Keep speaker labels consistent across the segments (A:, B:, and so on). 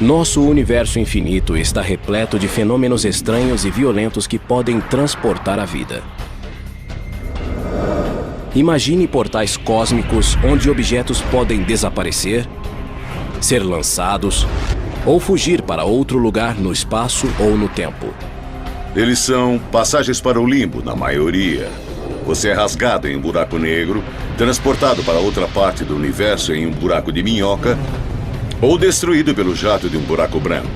A: Nosso universo infinito está repleto de fenômenos estranhos e violentos que podem transportar a vida. Imagine portais cósmicos onde objetos podem desaparecer, ser lançados ou fugir para outro lugar no espaço ou no tempo.
B: Eles são passagens para o limbo, na maioria. Você é rasgado em um buraco negro, transportado para outra parte do universo em um buraco de minhoca, ou destruído pelo jato de um buraco branco.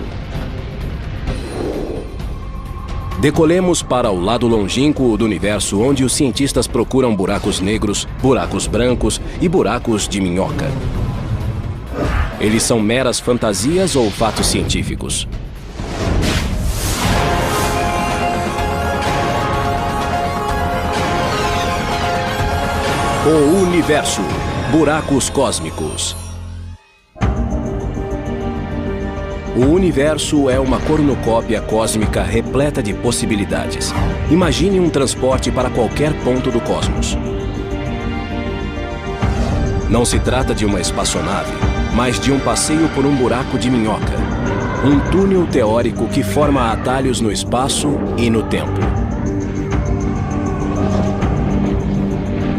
A: Decolemos para o lado longínquo do universo, onde os cientistas procuram buracos negros, buracos brancos e buracos de minhoca. Eles são meras fantasias ou fatos científicos? O universo. Buracos cósmicos. O universo é uma cornucópia cósmica repleta de possibilidades. Imagine um transporte para qualquer ponto do cosmos. Não se trata de uma espaçonave, mas de um passeio por um buraco de minhoca. Um túnel teórico que forma atalhos no espaço e no tempo.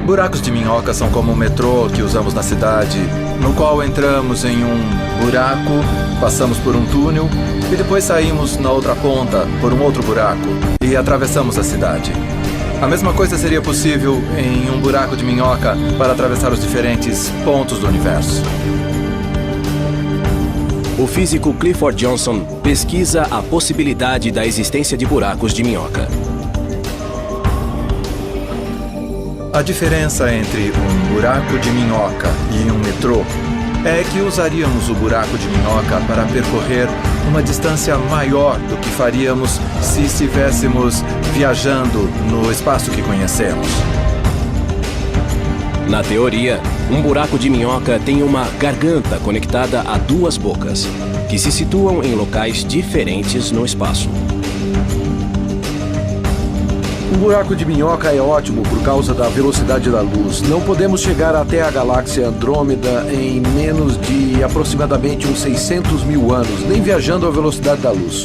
C: Buracos de minhoca são como o metrô que usamos na cidade, no qual entramos em um buraco, passamos por um túnel e depois saímos na outra ponta por um outro buraco e atravessamos a cidade. A mesma coisa seria possível em um buraco de minhoca para atravessar os diferentes pontos do universo.
A: O físico Clifford Johnson pesquisa a possibilidade da existência de buracos de minhoca.
C: A diferença entre um buraco de minhoca e um metrô é que usaríamos o buraco de minhoca para percorrer uma distância maior do que faríamos se estivéssemos viajando no espaço que conhecemos.
A: Na teoria, um buraco de minhoca tem uma garganta conectada a duas bocas, que se situam em locais diferentes no espaço.
D: Um buraco de minhoca é ótimo por causa da velocidade da luz. Não podemos chegar até a galáxia Andrômeda em menos de aproximadamente uns 600 mil anos, nem viajando à velocidade da luz.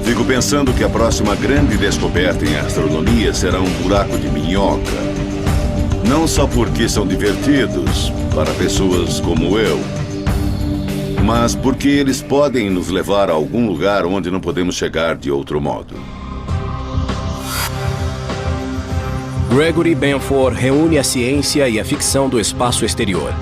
B: Fico pensando que a próxima grande descoberta em astronomia será um buraco de minhoca. Não só porque são divertidos para pessoas como eu, mas porque eles podem nos levar a algum lugar onde não podemos chegar de outro modo.
A: Gregory Benford reúne a ciência e a ficção do espaço exterior.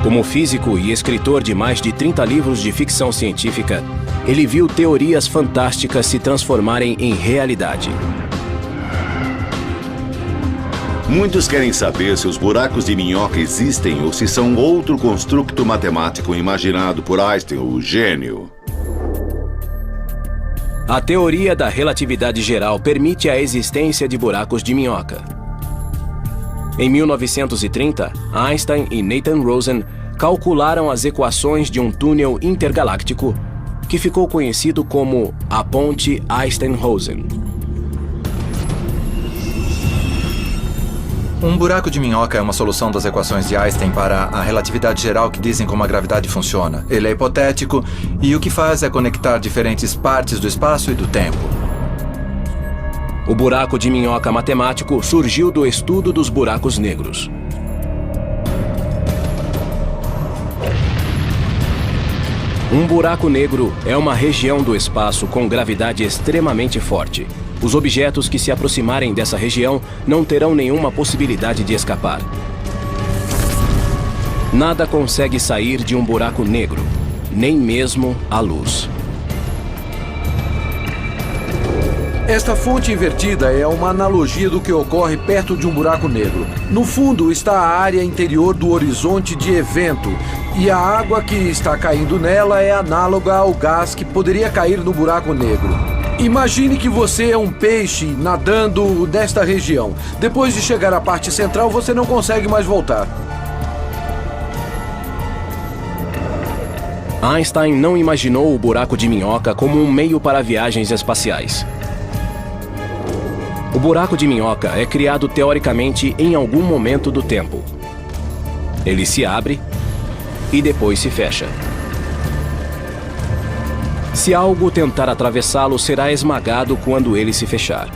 A: Como físico e escritor de mais de 30 livros de ficção científica, ele viu teorias fantásticas se transformarem em realidade.
B: Muitos querem saber se os buracos de minhoca existem ou se são outro construto matemático imaginado por Einstein, o gênio.
A: A teoria da relatividade geral permite a existência de buracos de minhoca. Em 1930, Einstein e Nathan Rosen calcularam as equações de um túnel intergaláctico que ficou conhecido como a Ponte Einstein-Rosen.
C: Um buraco de minhoca é uma solução das equações de Einstein para a relatividade geral que dizem como a gravidade funciona. Ele é hipotético e o que faz é conectar diferentes partes do espaço e do tempo.
A: O buraco de minhoca matemático surgiu do estudo dos buracos negros. Um buraco negro é uma região do espaço com gravidade extremamente forte. Os objetos que se aproximarem dessa região não terão nenhuma possibilidade de escapar. Nada consegue sair de um buraco negro, nem mesmo a luz.
D: Esta fonte invertida é uma analogia do que ocorre perto de um buraco negro. No fundo está a área interior do horizonte de evento, e a água que está caindo nela é análoga ao gás que poderia cair no buraco negro. Imagine que você é um peixe nadando nesta região. Depois de chegar à parte central, você não consegue mais voltar.
A: Einstein não imaginou o buraco de minhoca como um meio para viagens espaciais. O buraco de minhoca é criado teoricamente em algum momento do tempo. Ele se abre e depois se fecha. Se algo tentar atravessá-lo, será esmagado quando ele se fechar.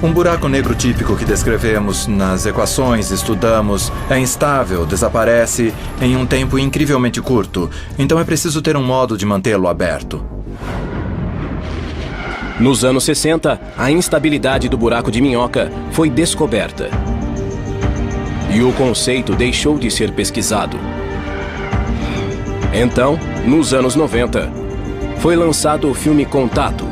C: Um buraco negro típico que descrevemos nas equações, estudamos, é instável, desaparece em um tempo incrivelmente curto. Então é preciso ter um modo de mantê-lo aberto.
A: Nos anos 60, a instabilidade do buraco de minhoca foi descoberta. E o conceito deixou de ser pesquisado. Então, nos anos 90, foi lançado o filme Contato.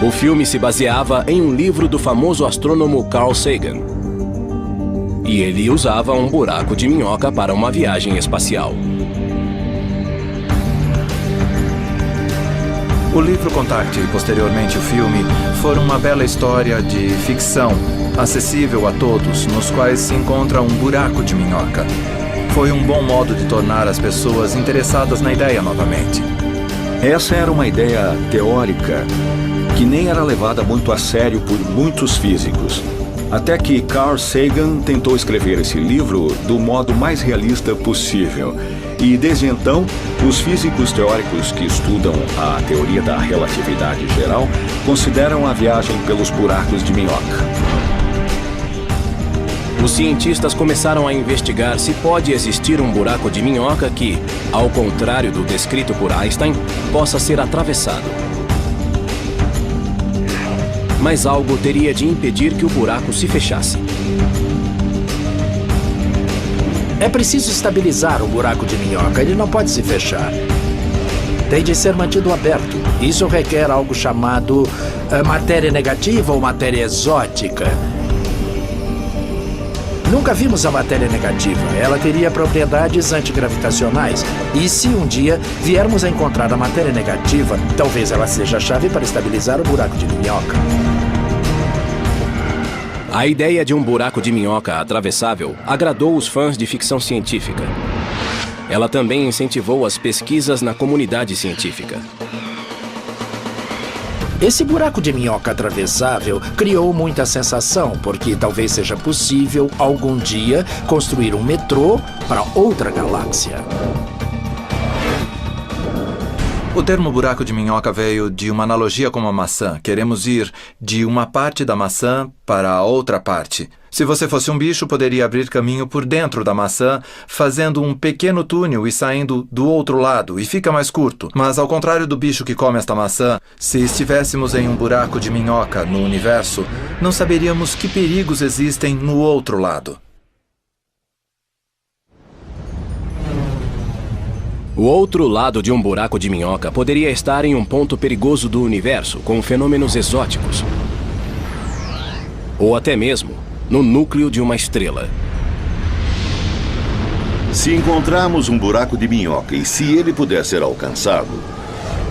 A: O filme se baseava em um livro do famoso astrônomo Carl Sagan. E ele usava um buraco de minhoca para uma viagem espacial.
C: O livro Contact e, posteriormente, o filme foram uma bela história de ficção, acessível a todos, nos quais se encontra um buraco de minhoca. Foi um bom modo de tornar as pessoas interessadas na ideia novamente.
E: Essa era uma ideia teórica que nem era levada muito a sério por muitos físicos. Até que Carl Sagan tentou escrever esse livro do modo mais realista possível. E desde então, os físicos teóricos que estudam a teoria da relatividade geral consideram a viagem pelos buracos de minhoca.
A: Os cientistas começaram a investigar se pode existir um buraco de minhoca que, ao contrário do descrito por Einstein, possa ser atravessado. Mas algo teria de impedir que o buraco se fechasse.
F: É preciso estabilizar o buraco de minhoca. Ele não pode se fechar. Tem de ser mantido aberto. Isso requer algo chamado matéria negativa ou matéria exótica. Nunca vimos a matéria negativa. Ela teria propriedades antigravitacionais. E se um dia viermos a encontrar a matéria negativa, talvez ela seja a chave para estabilizar o buraco de minhoca.
A: A ideia de um buraco de minhoca atravessável agradou os fãs de ficção científica. Ela também incentivou as pesquisas na comunidade científica.
F: Esse buraco de minhoca atravessável criou muita sensação, porque talvez seja possível, algum dia, construir um metrô para outra galáxia.
C: O termo buraco de minhoca veio de uma analogia com uma maçã. Queremos ir de uma parte da maçã para a outra parte. Se você fosse um bicho, poderia abrir caminho por dentro da maçã, fazendo um pequeno túnel e saindo do outro lado, e fica mais curto. Mas ao contrário do bicho que come esta maçã, se estivéssemos em um buraco de minhoca no universo, não saberíamos que perigos existem no outro lado.
A: O outro lado de um buraco de minhoca poderia estar em um ponto perigoso do universo, com fenômenos exóticos. Ou até mesmo no núcleo de uma estrela.
B: Se encontrarmos um buraco de minhoca e se ele puder ser alcançado,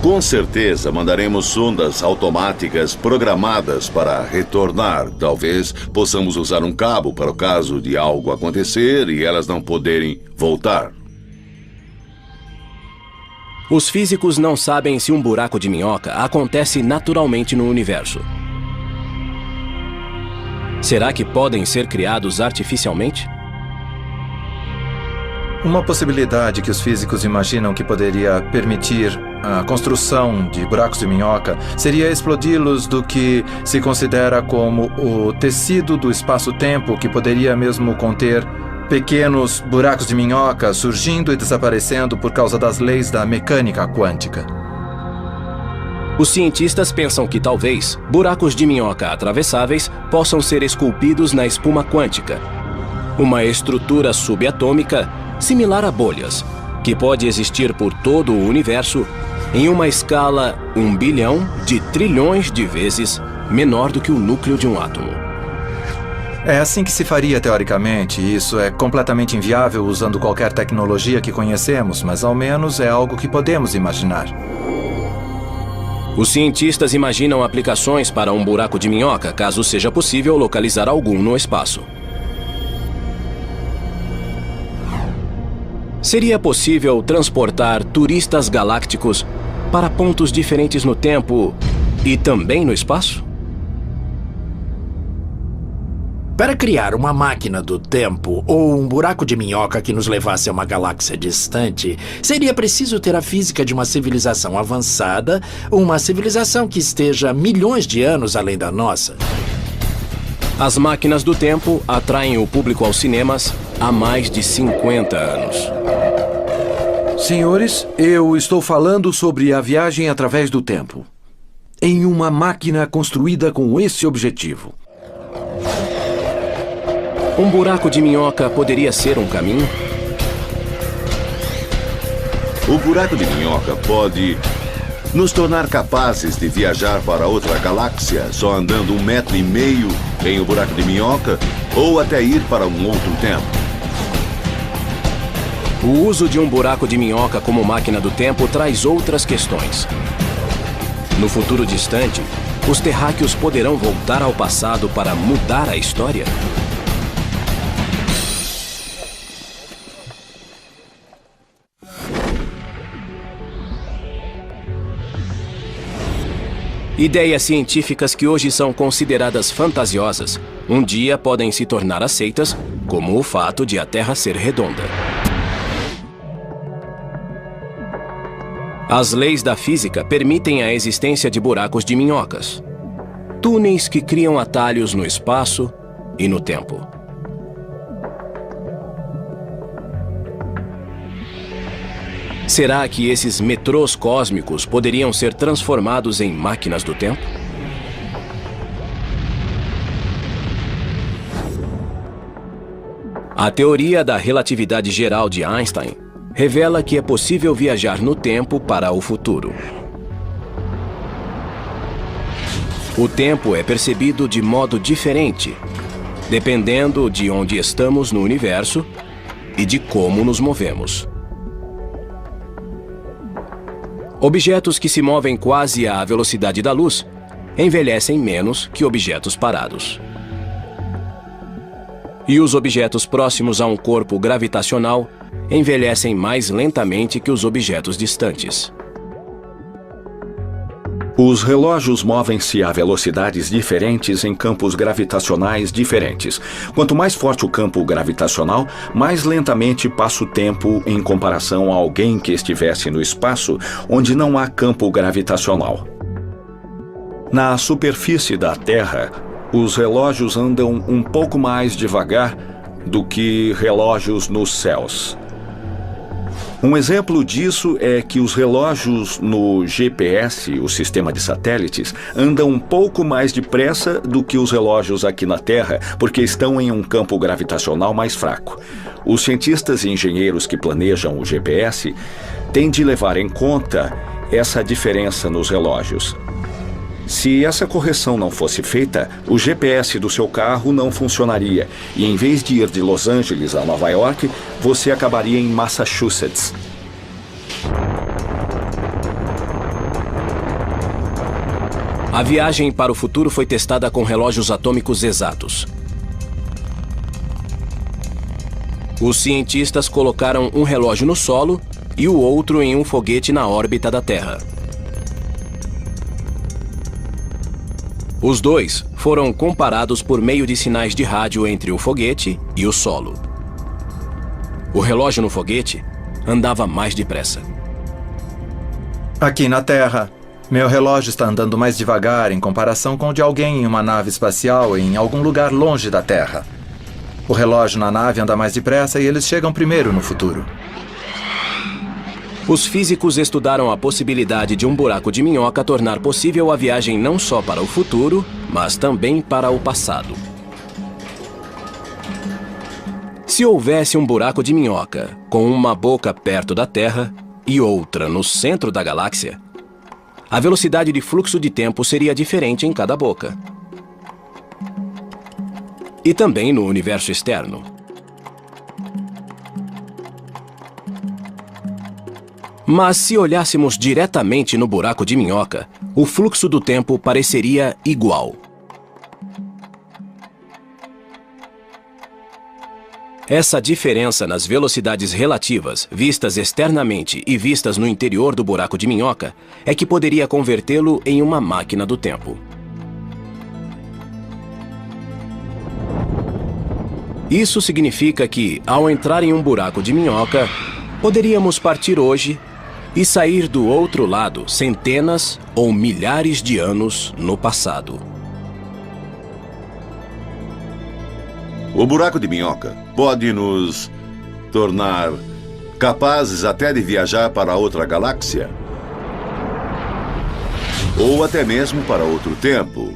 B: com certeza mandaremos sondas automáticas programadas para retornar. Talvez possamos usar um cabo para o caso de algo acontecer e elas não poderem voltar.
A: Os físicos não sabem se um buraco de minhoca acontece naturalmente no universo. Será que podem ser criados artificialmente?
C: Uma possibilidade que os físicos imaginam que poderia permitir a construção de buracos de minhoca seria explodi-los do que se considera como o tecido do espaço-tempo, que poderia mesmo conter pequenos buracos de minhoca surgindo e desaparecendo por causa das leis da mecânica quântica.
A: Os cientistas pensam que talvez buracos de minhoca atravessáveis possam ser esculpidos na espuma quântica, uma estrutura subatômica similar a bolhas, que pode existir por todo o universo em uma escala 1 bilhão de trilhões de vezes menor do que o núcleo de um átomo.
C: É assim que se faria teoricamente. Isso é completamente inviável usando qualquer tecnologia que conhecemos, mas ao menos é algo que podemos imaginar.
A: Os cientistas imaginam aplicações para um buraco de minhoca, caso seja possível localizar algum no espaço. Seria possível transportar turistas galácticos para pontos diferentes no tempo e também no espaço?
F: Para criar uma máquina do tempo ou um buraco de minhoca que nos levasse a uma galáxia distante, seria preciso ter a física de uma civilização avançada, uma civilização que esteja milhões de anos além da nossa.
A: As máquinas do tempo atraem o público aos cinemas há mais de 50 anos.
D: Senhores, eu estou falando sobre a viagem através do tempo. Em uma máquina construída com esse objetivo.
A: Um buraco de minhoca poderia ser um caminho?
B: O buraco de minhoca pode nos tornar capazes de viajar para outra galáxia só andando 1,5 metro em um buraco de minhoca ou até ir para um outro tempo.
A: O uso de um buraco de minhoca como máquina do tempo traz outras questões. No futuro distante, os terráqueos poderão voltar ao passado para mudar a história? Ideias científicas que hoje são consideradas fantasiosas, um dia podem se tornar aceitas, como o fato de a Terra ser redonda. As leis da física permitem a existência de buracos de minhocas, túneis que criam atalhos no espaço e no tempo. Será que esses metrôs cósmicos poderiam ser transformados em máquinas do tempo? A teoria da relatividade geral de Einstein revela que é possível viajar no tempo para o futuro. O tempo é percebido de modo diferente, dependendo de onde estamos no universo e de como nos movemos. Objetos que se movem quase à velocidade da luz envelhecem menos que objetos parados. E os objetos próximos a um corpo gravitacional envelhecem mais lentamente que os objetos distantes.
E: Os relógios movem-se a velocidades diferentes em campos gravitacionais diferentes. Quanto mais forte o campo gravitacional, mais lentamente passa o tempo em comparação a alguém que estivesse no espaço onde não há campo gravitacional. Na superfície da Terra, os relógios andam um pouco mais devagar do que relógios nos céus. Um exemplo disso é que os relógios no GPS, o sistema de satélites, andam um pouco mais depressa do que os relógios aqui na Terra, porque estão em um campo gravitacional mais fraco. Os cientistas e engenheiros que planejam o GPS têm de levar em conta essa diferença nos relógios. Se essa correção não fosse feita, o GPS do seu carro não funcionaria e, em vez de ir de Los Angeles a Nova York, você acabaria em Massachusetts.
A: A viagem para o futuro foi testada com relógios atômicos exatos. Os cientistas colocaram um relógio no solo e o outro em um foguete na órbita da Terra. Os dois foram comparados por meio de sinais de rádio entre o foguete e o solo. O relógio no foguete andava mais depressa.
C: Aqui na Terra, meu relógio está andando mais devagar em comparação com o de alguém em uma nave espacial em algum lugar longe da Terra. O relógio na nave anda mais depressa e eles chegam primeiro no futuro.
A: Os físicos estudaram a possibilidade de um buraco de minhoca tornar possível a viagem não só para o futuro, mas também para o passado. Se houvesse um buraco de minhoca com uma boca perto da Terra e outra no centro da galáxia, a velocidade de fluxo de tempo seria diferente em cada boca. E também no universo externo. Mas se olhássemos diretamente no buraco de minhoca, o fluxo do tempo pareceria igual. Essa diferença nas velocidades relativas, vistas externamente e vistas no interior do buraco de minhoca, é que poderia convertê-lo em uma máquina do tempo. Isso significa que, ao entrar em um buraco de minhoca, poderíamos partir hoje e sair do outro lado centenas ou milhares de anos no passado.
B: O buraco de minhoca pode nos tornar capazes até de viajar para outra galáxia. Ou até mesmo para outro tempo.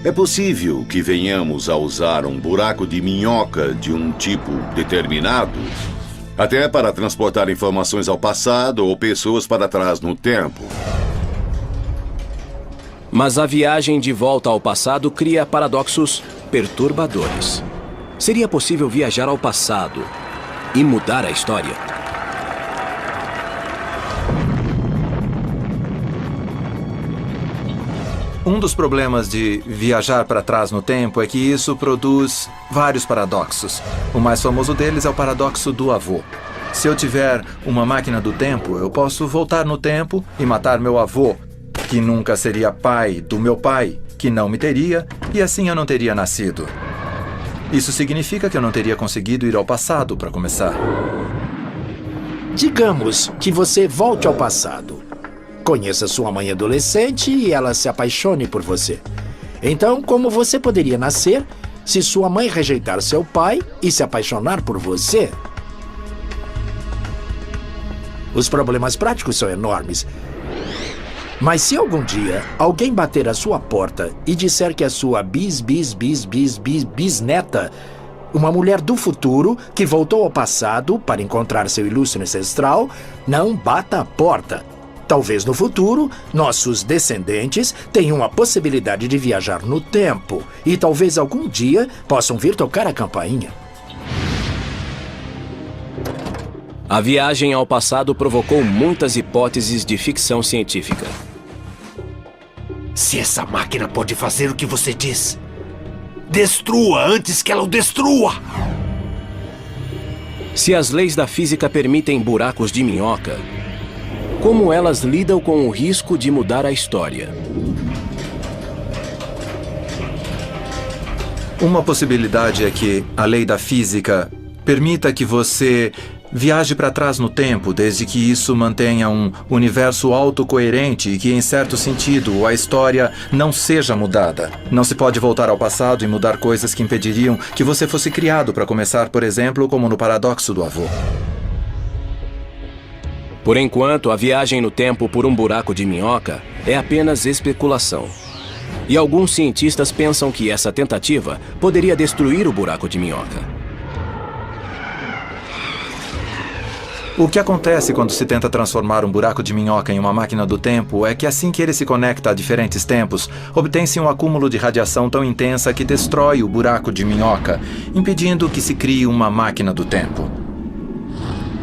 B: É possível que venhamos a usar um buraco de minhoca de um tipo determinado, até para transportar informações ao passado ou pessoas para trás no tempo.
A: Mas a viagem de volta ao passado cria paradoxos perturbadores. Seria possível viajar ao passado e mudar a história?
C: Um dos problemas de viajar para trás no tempo é que isso produz vários paradoxos. O mais famoso deles é o paradoxo do avô. Se eu tiver uma máquina do tempo, eu posso voltar no tempo e matar meu avô, que nunca seria pai do meu pai, que não me teria, e assim eu não teria nascido. Isso significa que eu não teria conseguido ir ao passado para começar.
F: Digamos que você volte ao passado. Conheça sua mãe adolescente e ela se apaixone por você. Então, como você poderia nascer se sua mãe rejeitar seu pai e se apaixonar por você? Os problemas práticos são enormes. Mas se algum dia alguém bater a sua porta e disser que a sua bisneta, uma mulher do futuro que voltou ao passado para encontrar seu ilustre ancestral, não bata a porta. Talvez no futuro, nossos descendentes tenham a possibilidade de viajar no tempo e talvez algum dia possam vir tocar a campainha.
A: A viagem ao passado provocou muitas hipóteses de ficção científica.
G: Se essa máquina pode fazer o que você diz, destrua antes que ela o destrua!
A: Se as leis da física permitem buracos de minhoca, como elas lidam com o risco de mudar a história?
C: Uma possibilidade é que a lei da física permita que você viaje para trás no tempo, desde que isso mantenha um universo autocoerente e que, em certo sentido, a história não seja mudada. Não se pode voltar ao passado e mudar coisas que impediriam que você fosse criado, para começar, por exemplo, como no paradoxo do avô.
A: Por enquanto, a viagem no tempo por um buraco de minhoca é apenas especulação. E alguns cientistas pensam que essa tentativa poderia destruir o buraco de minhoca.
C: O que acontece quando se tenta transformar um buraco de minhoca em uma máquina do tempo é que assim que ele se conecta a diferentes tempos, obtém-se um acúmulo de radiação tão intensa que destrói o buraco de minhoca, impedindo que se crie uma máquina do tempo.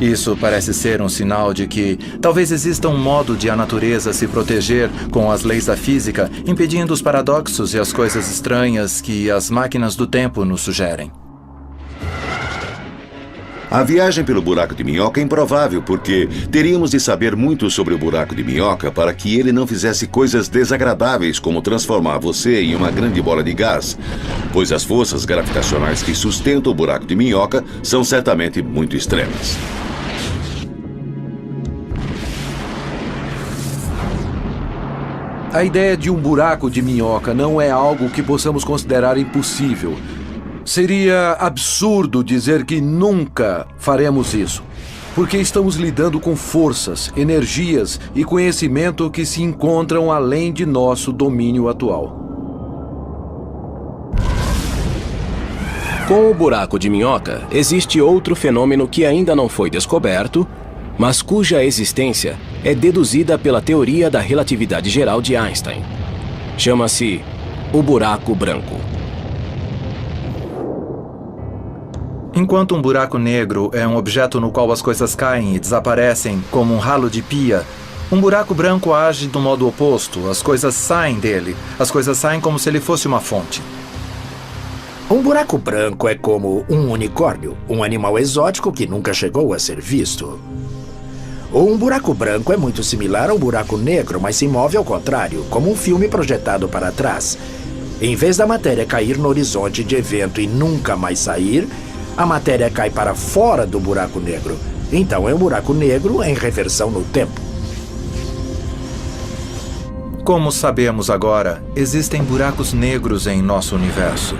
C: Isso parece ser um sinal de que talvez exista um modo de a natureza se proteger com as leis da física, impedindo os paradoxos e as coisas estranhas que as máquinas do tempo nos sugerem.
B: A viagem pelo buraco de minhoca é improvável porque teríamos de saber muito sobre o buraco de minhoca para que ele não fizesse coisas desagradáveis como transformar você em uma grande bola de gás, pois as forças gravitacionais que sustentam o buraco de minhoca são certamente muito extremas.
D: A ideia de um buraco de minhoca não é algo que possamos considerar impossível. Seria absurdo dizer que nunca faremos isso, porque estamos lidando com forças, energias e conhecimento que se encontram além de nosso domínio atual.
A: Com o buraco de minhoca, existe outro fenômeno que ainda não foi descoberto, mas cuja existência é deduzida pela teoria da relatividade geral de Einstein. Chama-se o buraco branco.
C: Enquanto um buraco negro é um objeto no qual as coisas caem e desaparecem como um ralo de pia, um buraco branco age do modo oposto. As coisas saem dele. As coisas saem como se ele fosse uma fonte.
F: Um buraco branco é como um unicórnio, um animal exótico que nunca chegou a ser visto. Um buraco branco é muito similar a um buraco negro, mas se move ao contrário, como um filme projetado para trás. Em vez da matéria cair no horizonte de evento e nunca mais sair, a matéria cai para fora do buraco negro. Então é um buraco negro em reversão no tempo.
C: Como sabemos agora, existem buracos negros em nosso universo.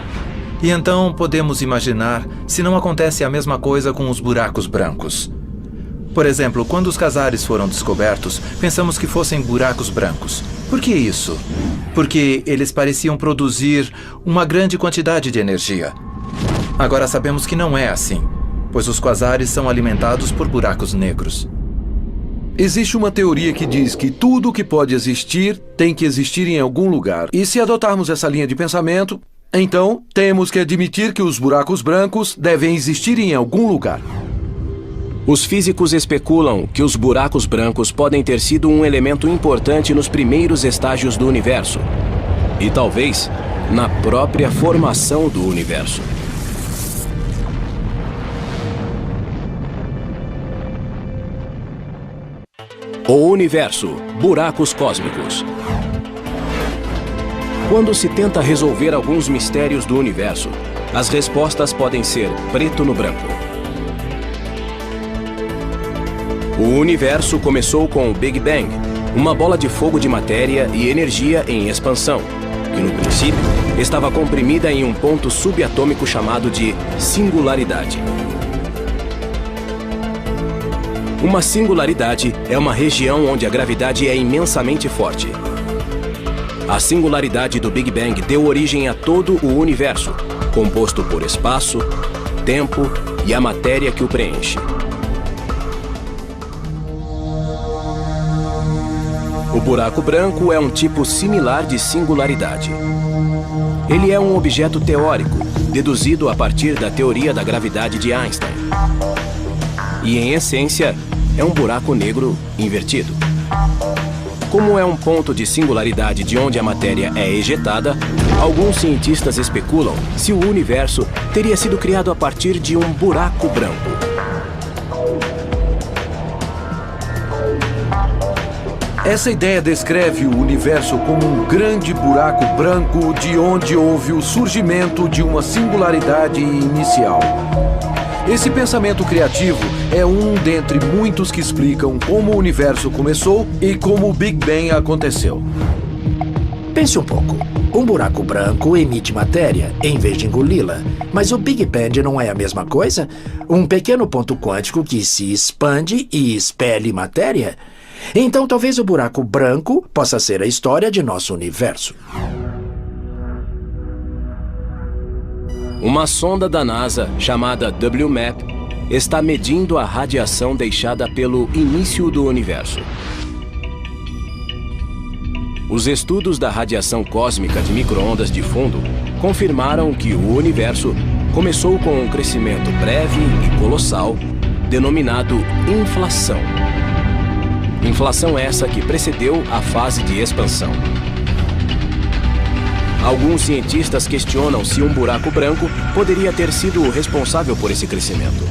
C: E então podemos imaginar se não acontece a mesma coisa com os buracos brancos. Por exemplo, quando os quasares foram descobertos, pensamos que fossem buracos brancos. Por que isso? Porque eles pareciam produzir uma grande quantidade de energia. Agora sabemos que não é assim, pois os quasares são alimentados por buracos negros.
D: Existe uma teoria que diz que tudo que pode existir tem que existir em algum lugar. E se adotarmos essa linha de pensamento, então temos que admitir que os buracos brancos devem existir em algum lugar.
A: Os físicos especulam que os buracos brancos podem ter sido um elemento importante nos primeiros estágios do universo. E talvez na própria formação do universo. O universo, buracos cósmicos. Quando se tenta resolver alguns mistérios do universo, as respostas podem ser preto no branco. O universo começou com o Big Bang, uma bola de fogo de matéria e energia em expansão, que no princípio estava comprimida em um ponto subatômico chamado de singularidade. Uma singularidade é uma região onde a gravidade é imensamente forte. A singularidade do Big Bang deu origem a todo o universo, composto por espaço, tempo e a matéria que o preenche. O buraco branco é um tipo similar de singularidade. Ele é um objeto teórico, deduzido a partir da teoria da gravidade de Einstein. E, em essência, é um buraco negro invertido. Como é um ponto de singularidade de onde a matéria é ejetada, alguns cientistas especulam se o universo teria sido criado a partir de um buraco branco.
D: Essa ideia descreve o universo como um grande buraco branco de onde houve o surgimento de uma singularidade inicial. Esse pensamento criativo é um dentre muitos que explicam como o universo começou e como o Big Bang aconteceu.
F: Pense um pouco. Um buraco branco emite matéria em vez de engoli-la. Mas o Big Bang não é a mesma coisa? Um pequeno ponto quântico que se expande e expele matéria? Então talvez o buraco branco possa ser a história de nosso universo.
A: Uma sonda da NASA, chamada WMAP, está medindo a radiação deixada pelo início do universo. Os estudos da radiação cósmica de micro-ondas de fundo confirmaram que o universo começou com um crescimento breve e colossal, denominado inflação. Inflação essa que precedeu a fase de expansão. Alguns cientistas questionam se um buraco branco poderia ter sido o responsável por esse crescimento.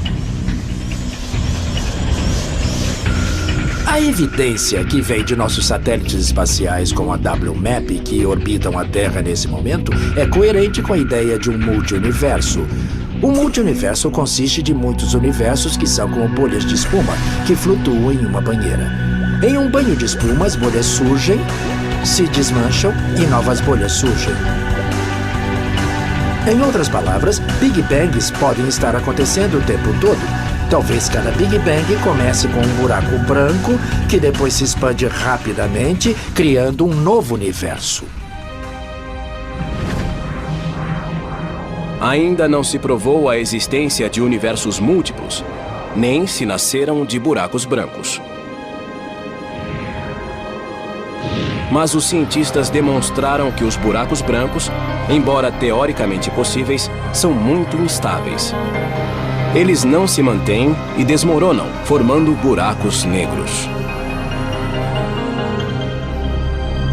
F: A evidência que vem de nossos satélites espaciais como a WMAP, que orbitam a Terra nesse momento, é coerente com a ideia de um multiuniverso. Um multiuniverso consiste de muitos universos que são como bolhas de espuma que flutuam em uma banheira. Em um banho de espuma, as bolhas surgem, se desmancham e novas bolhas surgem. Em outras palavras, Big Bangs podem estar acontecendo o tempo todo. Talvez cada Big Bang comece com um buraco branco que depois se expande rapidamente, criando um novo universo.
A: Ainda não se provou a existência de universos múltiplos, nem se nasceram de buracos brancos. Mas os cientistas demonstraram que os buracos brancos, embora teoricamente possíveis, são muito instáveis. Eles não se mantêm e desmoronam, formando buracos negros.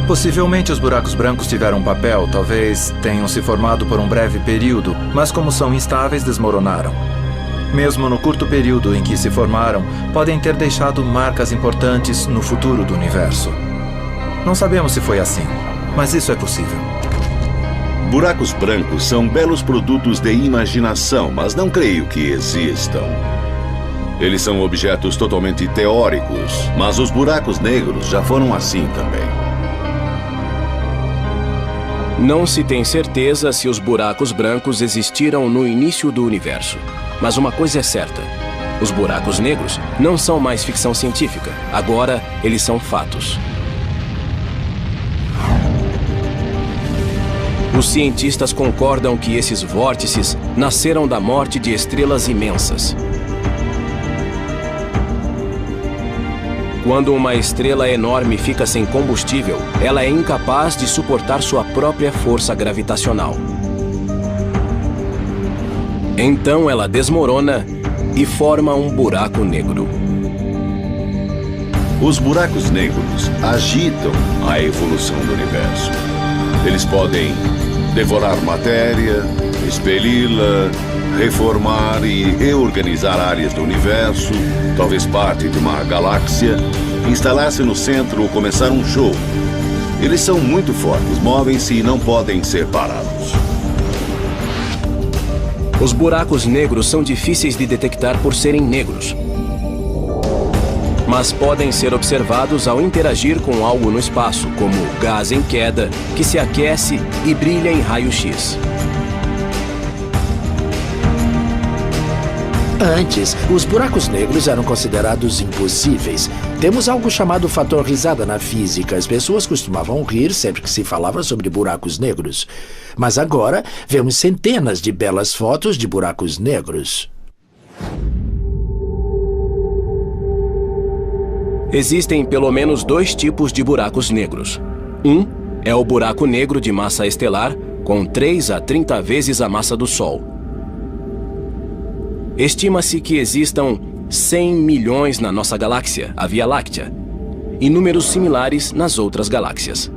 C: Possivelmente os buracos brancos tiveram um papel, talvez tenham se formado por um breve período, mas como são instáveis, desmoronaram. Mesmo no curto período em que se formaram, podem ter deixado marcas importantes no futuro do universo. Não sabemos se foi assim, mas isso é possível.
B: Buracos brancos são belos produtos de imaginação, mas não creio que existam. Eles são objetos totalmente teóricos, mas os buracos negros já foram assim também.
A: Não se tem certeza se os buracos brancos existiram no início do universo. Mas uma coisa é certa: os buracos negros não são mais ficção científica. Agora, eles são fatos. Os cientistas concordam que esses vórtices nasceram da morte de estrelas imensas. Quando uma estrela enorme fica sem combustível, ela é incapaz de suportar sua própria força gravitacional. Então ela desmorona e forma um buraco negro.
B: Os buracos negros agitam a evolução do universo. Eles podem devorar matéria, expeli-la, reformar e reorganizar áreas do universo, talvez parte de uma galáxia, instalar-se no centro ou começar um show. Eles são muito fortes, movem-se e não podem ser parados.
A: Os buracos negros são difíceis de detectar por serem negros, mas podem ser observados ao interagir com algo no espaço, como gás em queda, que se aquece e brilha em raio-x.
F: Antes, os buracos negros eram considerados impossíveis. Temos algo chamado fator risada na física. As pessoas costumavam rir sempre que se falava sobre buracos negros. Mas agora, vemos centenas de belas fotos de buracos negros.
A: Existem pelo menos 2 tipos de buracos negros. Um é o buraco negro de massa estelar, com 3 a 30 vezes a massa do Sol. Estima-se que existam 100 milhões na nossa galáxia, a Via Láctea, e números similares nas outras galáxias.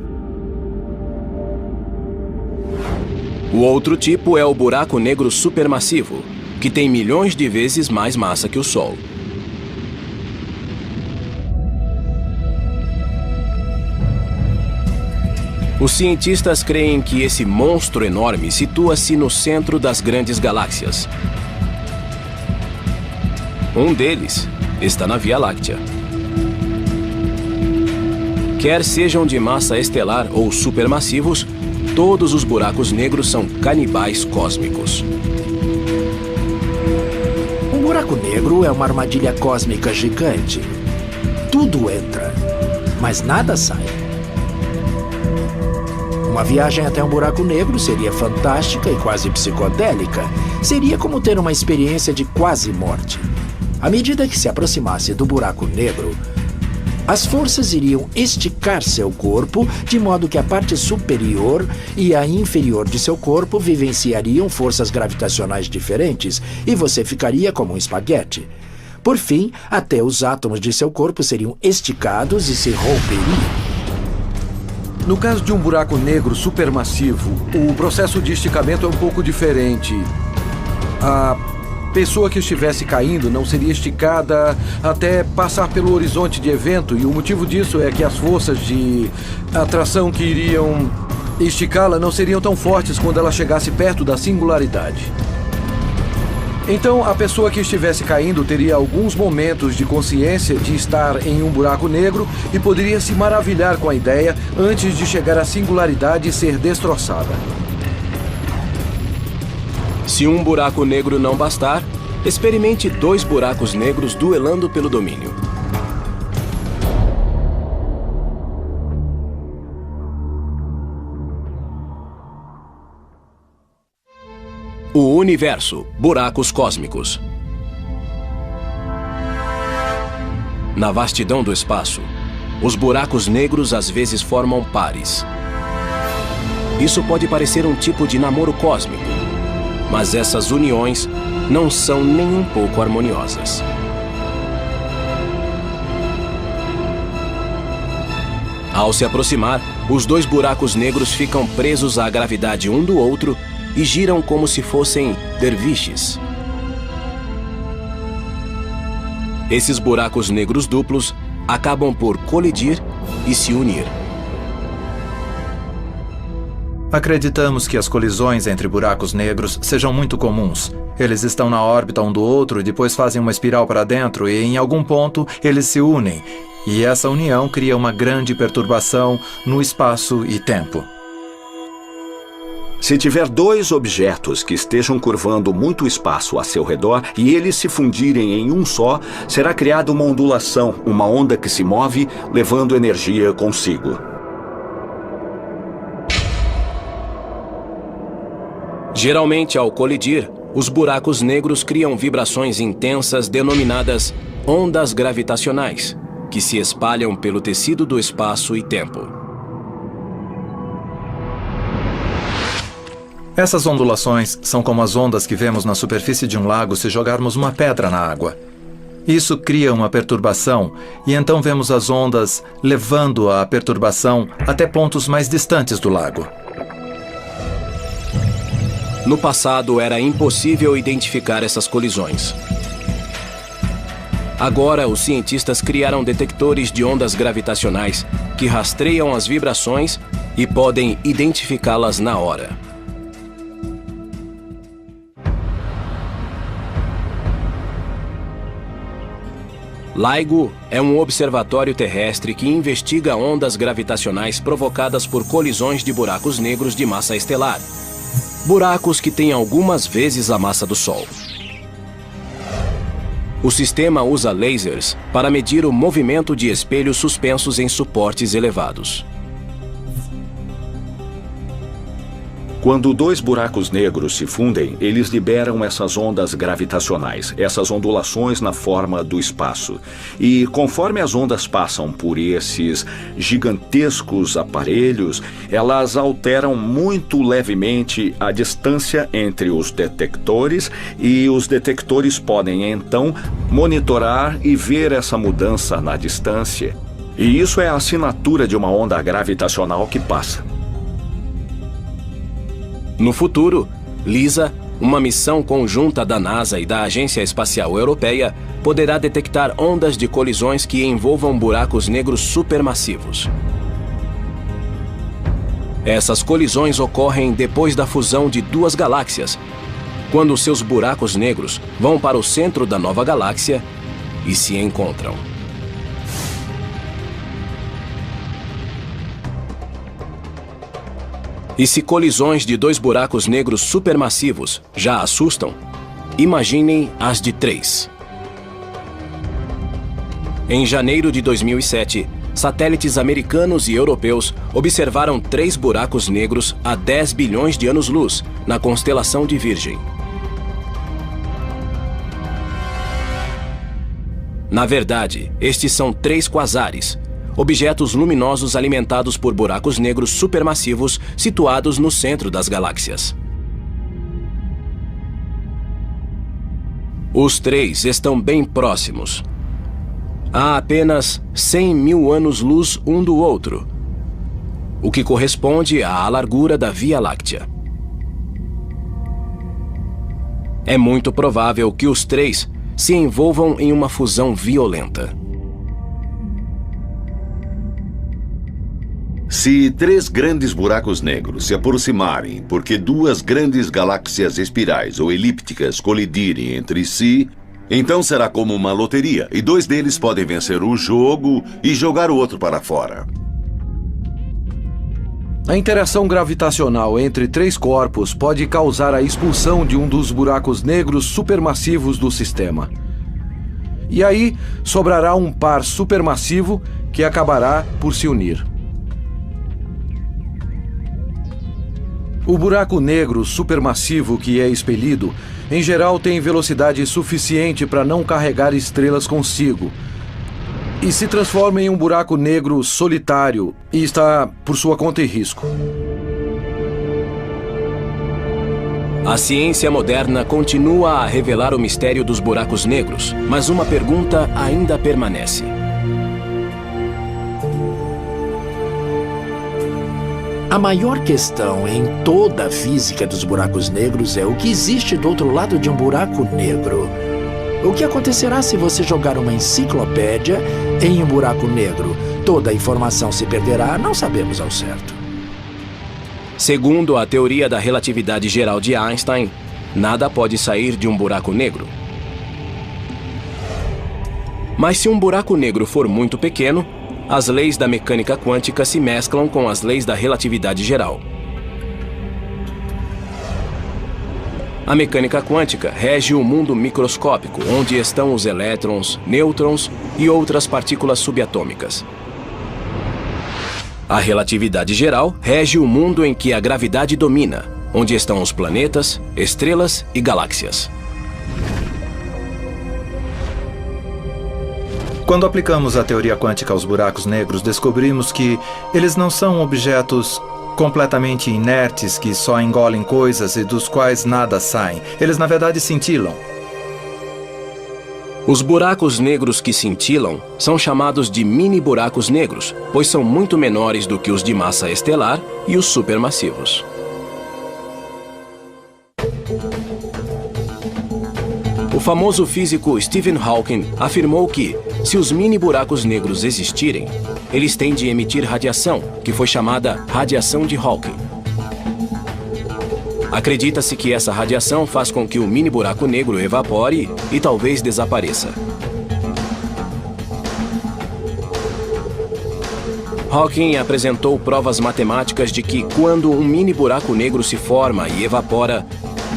A: O outro tipo é o buraco negro supermassivo, que tem milhões de vezes mais massa que o Sol. Os cientistas creem que esse monstro enorme situa-se no centro das grandes galáxias. Um deles está na Via Láctea. Quer sejam de massa estelar ou supermassivos, todos os buracos negros são canibais cósmicos.
F: Um buraco negro é uma armadilha cósmica gigante. Tudo entra, mas nada sai. Uma viagem até um buraco negro seria fantástica e quase psicodélica. Seria como ter uma experiência de quase morte. À medida que se aproximasse do buraco negro, as forças iriam esticar seu corpo, de modo que a parte superior e a inferior de seu corpo vivenciariam forças gravitacionais diferentes e você ficaria como um espaguete. Por fim, até os átomos de seu corpo seriam esticados e se romperiam.
D: No caso de um buraco negro supermassivo, o processo de esticamento é um pouco diferente. A pessoa que estivesse caindo não seria esticada até passar pelo horizonte de evento, e o motivo disso é que as forças de atração que iriam esticá-la não seriam tão fortes quando ela chegasse perto da singularidade. Então, a pessoa que estivesse caindo teria alguns momentos de consciência de estar em um buraco negro e poderia se maravilhar com a ideia antes de chegar à singularidade e ser destroçada.
A: Se um buraco negro não bastar, experimente 2 buracos negros duelando pelo domínio. O universo, buracos cósmicos. Na vastidão do espaço, os buracos negros às vezes formam pares. Isso pode parecer um tipo de namoro cósmico, mas essas uniões não são nem um pouco harmoniosas. Ao se aproximar, os 2 buracos negros ficam presos à gravidade um do outro e giram como se fossem derviches. Esses buracos negros duplos acabam por colidir e se unir.
C: Acreditamos que as colisões entre buracos negros sejam muito comuns. Eles estão na órbita um do outro e depois fazem uma espiral para dentro e, em algum ponto, eles se unem. E essa união cria uma grande perturbação no espaço e tempo.
E: Se tiver dois objetos que estejam curvando muito espaço a seu redor e eles se fundirem em um só, será criada uma ondulação, uma onda que se move, levando energia consigo.
A: Geralmente, ao colidir, os buracos negros criam vibrações intensas denominadas ondas gravitacionais, que se espalham pelo tecido do espaço e tempo.
C: Essas ondulações são como as ondas que vemos na superfície de um lago se jogarmos uma pedra na água. Isso cria uma perturbação e então vemos as ondas levando a perturbação até pontos mais distantes do lago.
A: No passado, era impossível identificar essas colisões. Agora, os cientistas criaram detectores de ondas gravitacionais que rastreiam as vibrações e podem identificá-las na hora. LIGO é um observatório terrestre que investiga ondas gravitacionais provocadas por colisões de buracos negros de massa estelar. Buracos que têm algumas vezes a massa do Sol. O sistema usa lasers para medir o movimento de espelhos suspensos em suportes elevados.
E: Quando dois buracos negros se fundem, eles liberam essas ondas gravitacionais, essas ondulações na forma do espaço. E conforme as ondas passam por esses gigantescos aparelhos, elas alteram muito levemente a distância entre os detectores e os detectores podem então monitorar e ver essa mudança na distância. E isso é a assinatura de uma onda gravitacional que passa. No futuro, LISA, uma missão conjunta da NASA e da Agência Espacial Europeia, poderá detectar ondas de colisões que envolvam buracos negros supermassivos. Essas colisões ocorrem depois da fusão de duas galáxias, quando seus buracos negros vão para o centro da nova galáxia e se encontram. E se colisões de dois buracos negros supermassivos já assustam, imaginem as de 3. Em janeiro de 2007, satélites americanos e europeus observaram 3 buracos negros a 10 bilhões de anos-luz na constelação de Virgem. Na verdade, estes são 3 quasares, objetos luminosos alimentados por buracos negros supermassivos situados no centro das galáxias. Os 3 estão bem próximos. Há apenas 100 mil anos-luz um do outro, o que corresponde à largura da Via Láctea. É muito provável que os 3 se envolvam em uma fusão violenta.
B: Se 3 grandes buracos negros se aproximarem porque 2 grandes galáxias espirais ou elípticas colidirem entre si, então será como uma loteria e 2 deles podem vencer o jogo e jogar o outro para fora.
D: A interação gravitacional entre 3 corpos pode causar a expulsão de um dos buracos negros supermassivos do sistema. E aí sobrará um par supermassivo que acabará por se unir. O buraco negro supermassivo que é expelido, em geral, tem velocidade suficiente para não carregar estrelas consigo e se transforma em um buraco negro solitário e está por sua conta e risco.
A: A ciência moderna continua a revelar o mistério dos buracos negros, mas uma pergunta ainda permanece.
F: A maior questão em toda a física dos buracos negros é o que existe do outro lado de um buraco negro. O que acontecerá se você jogar uma enciclopédia em um buraco negro? Toda a informação se perderá, não sabemos ao certo.
A: Segundo a teoria da relatividade geral de Einstein, nada pode sair de um buraco negro. Mas se um buraco negro for muito pequeno, as leis da mecânica quântica se mesclam com as leis da relatividade geral. A mecânica quântica rege o mundo microscópico, onde estão os elétrons, nêutrons e outras partículas subatômicas. A relatividade geral rege o mundo em que a gravidade domina, onde estão os planetas, estrelas e galáxias.
C: Quando aplicamos a teoria quântica aos buracos negros, descobrimos que eles não são objetos completamente inertes que só engolem coisas e dos quais nada sai. Eles, na verdade, cintilam.
A: Os buracos negros que cintilam são chamados de mini-buracos negros, pois são muito menores do que os de massa estelar e os supermassivos. O famoso físico Stephen Hawking afirmou que, se os mini-buracos negros existirem, eles têm de emitir radiação, que foi chamada radiação de Hawking. Acredita-se que essa radiação faz com que o mini-buraco negro evapore e talvez desapareça. Hawking apresentou provas matemáticas de que, quando um mini-buraco negro se forma e evapora,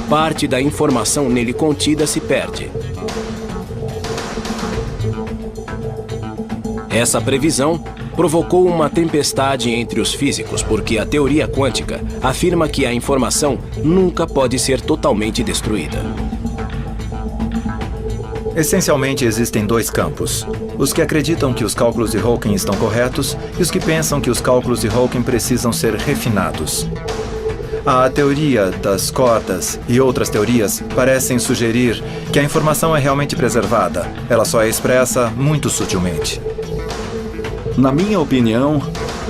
A: parte da informação nele contida se perde. Essa previsão provocou uma tempestade entre os físicos, porque a teoria quântica afirma que a informação nunca pode ser totalmente destruída.
C: Essencialmente, existem dois campos. Os que acreditam que os cálculos de Hawking estão corretos e os que pensam que os cálculos de Hawking precisam ser refinados. A teoria das cordas e outras teorias parecem sugerir que a informação é realmente preservada. Ela só é expressa muito sutilmente.
E: Na minha opinião,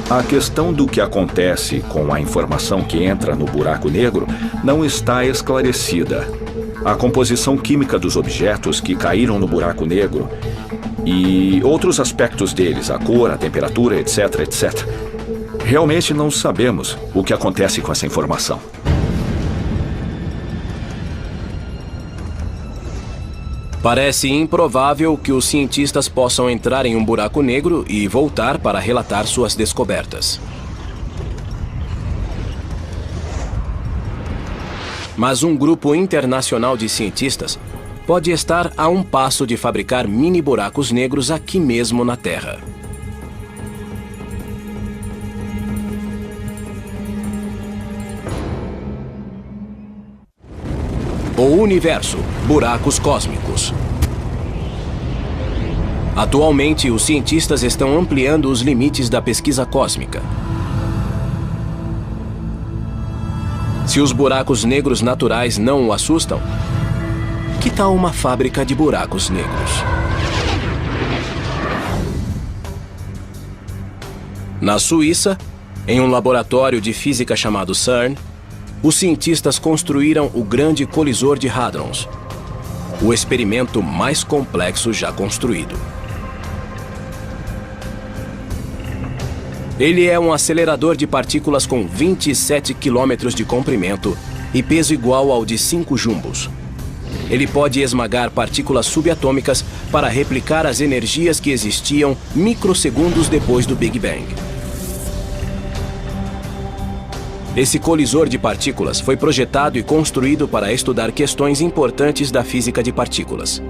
E: a questão do que acontece com a informação que entra no buraco negro não está esclarecida. A composição química dos objetos que caíram no buraco negro e outros aspectos deles, a cor, a temperatura, etc, etc. Realmente não sabemos o que acontece com essa informação.
A: Parece improvável que os cientistas possam entrar em um buraco negro e voltar para relatar suas descobertas. Mas um grupo internacional de cientistas pode estar a um passo de fabricar mini-buracos negros aqui mesmo na Terra. O universo, buracos cósmicos. Atualmente, os cientistas estão ampliando os limites da pesquisa cósmica. Se os buracos negros naturais não o assustam, que tal uma fábrica de buracos negros? Na Suíça, em um laboratório de física chamado CERN, os cientistas construíram o Grande Colisor de Hadrons, o experimento mais complexo já construído. Ele é um acelerador de partículas com 27 km de comprimento e peso igual ao de 5 jumbos. Ele pode esmagar partículas subatômicas para replicar as energias que existiam microsegundos depois do Big Bang. Esse colisor de partículas foi projetado e construído para estudar questões importantes da física de partículas.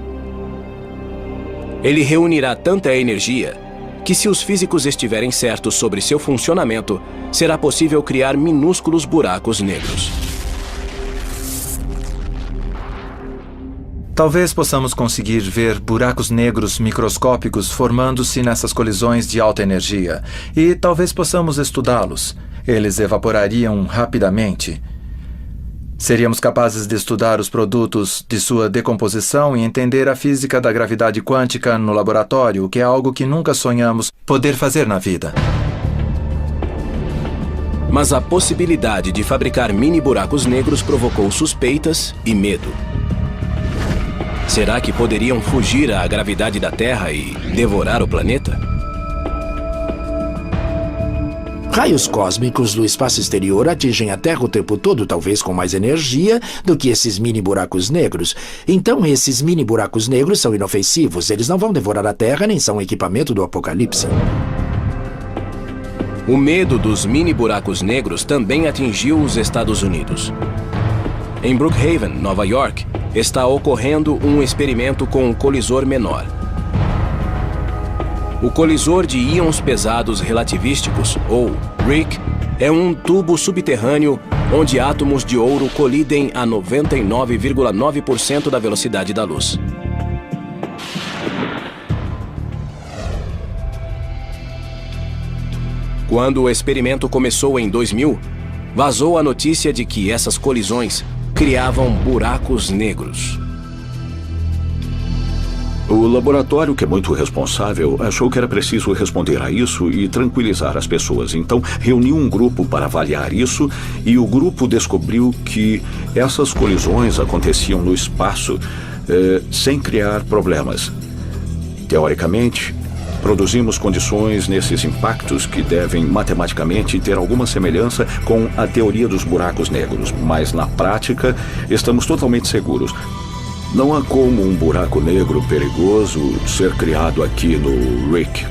A: Ele reunirá tanta energia que, se os físicos estiverem certos sobre seu funcionamento, será possível criar minúsculos buracos negros.
C: Talvez possamos conseguir ver buracos negros microscópicos formando-se nessas colisões de alta energia, e talvez possamos estudá-los. Eles evaporariam rapidamente. Seríamos capazes de estudar os produtos de sua decomposição e entender a física da gravidade quântica no laboratório, o que é algo que nunca sonhamos poder fazer na vida.
A: Mas a possibilidade de fabricar mini-buracos negros provocou suspeitas e medo. Será que poderiam fugir à gravidade da Terra e devorar o planeta?
F: Raios cósmicos do espaço exterior atingem a Terra o tempo todo, talvez com mais energia do que esses mini buracos negros. Então, esses mini buracos negros são inofensivos. Eles não vão devorar a Terra, nem são equipamento do apocalipse.
A: O medo dos mini buracos negros também atingiu os Estados Unidos. Em Brookhaven, Nova York, está ocorrendo um experimento com um colisor menor. O colisor de íons pesados relativísticos, ou RHIC, é um tubo subterrâneo onde átomos de ouro colidem a 99,9% da velocidade da luz. Quando o experimento começou em 2000, vazou a notícia de que essas colisões criavam buracos negros.
E: O laboratório, que é muito responsável, achou que era preciso responder a isso e tranquilizar as pessoas. Então, reuniu um grupo para avaliar isso e o grupo descobriu que essas colisões aconteciam no espaço sem criar problemas. Teoricamente, produzimos condições nesses impactos que devem matematicamente ter alguma semelhança com a teoria dos buracos negros, mas na prática estamos totalmente seguros. Não há como um buraco negro perigoso ser criado aqui no RHIC.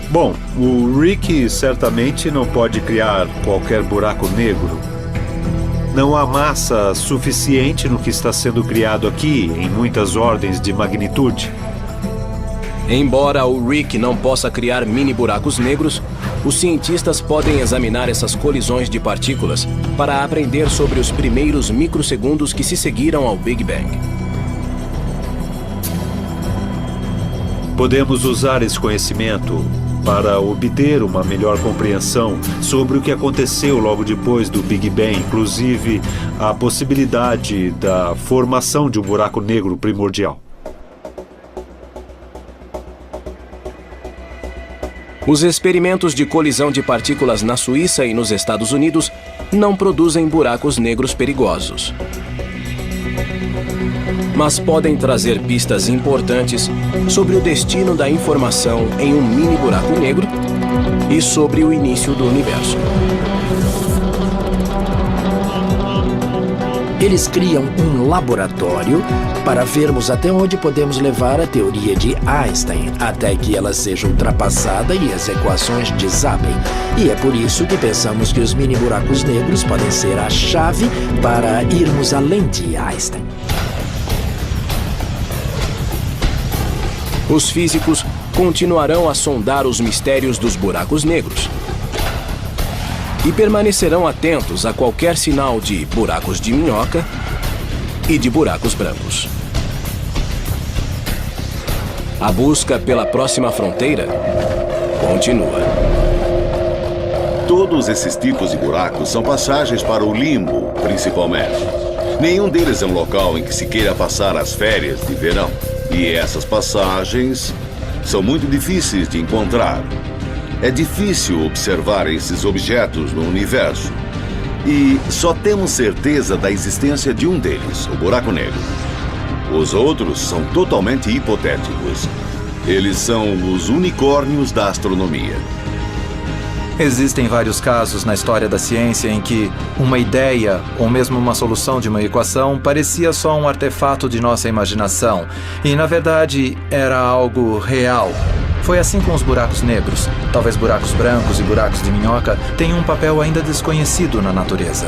H: Bom, o RHIC certamente não pode criar qualquer buraco negro. Não há massa suficiente no que está sendo criado aqui, em muitas ordens de magnitude.
A: Embora o RHIC não possa criar mini buracos negros, os cientistas podem examinar essas colisões de partículas para aprender sobre os primeiros microsegundos que se seguiram ao Big Bang.
H: Podemos usar esse conhecimento para obter uma melhor compreensão sobre o que aconteceu logo depois do Big Bang, inclusive a possibilidade da formação de um buraco negro primordial.
A: Os experimentos de colisão de partículas na Suíça e nos Estados Unidos não produzem buracos negros perigosos. Mas podem trazer pistas importantes sobre o destino da informação em um mini buraco negro e sobre o início do universo.
F: Eles criam um laboratório para vermos até onde podemos levar a teoria de Einstein, até que ela seja ultrapassada e as equações desabem. E é por isso que pensamos que os mini buracos negros podem ser a chave para irmos além de Einstein.
A: Os físicos continuarão a sondar os mistérios dos buracos negros e permanecerão atentos a qualquer sinal de buracos de minhoca e de buracos brancos. A busca pela próxima fronteira continua.
B: Todos esses tipos de buracos são passagens para o limbo, principalmente. Nenhum deles é um local em que se queira passar as férias de verão. E essas passagens são muito difíceis de encontrar. É difícil observar esses objetos no universo. E só temos certeza da existência de um deles, o buraco negro. Os outros são totalmente hipotéticos. Eles são os unicórnios da astronomia.
C: Existem vários casos na história da ciência em que uma ideia, ou mesmo uma solução de uma equação, parecia só um artefato de nossa imaginação e, na verdade, era algo real. Foi assim com os buracos negros. Talvez buracos brancos e buracos de minhoca tenham um papel ainda desconhecido na natureza.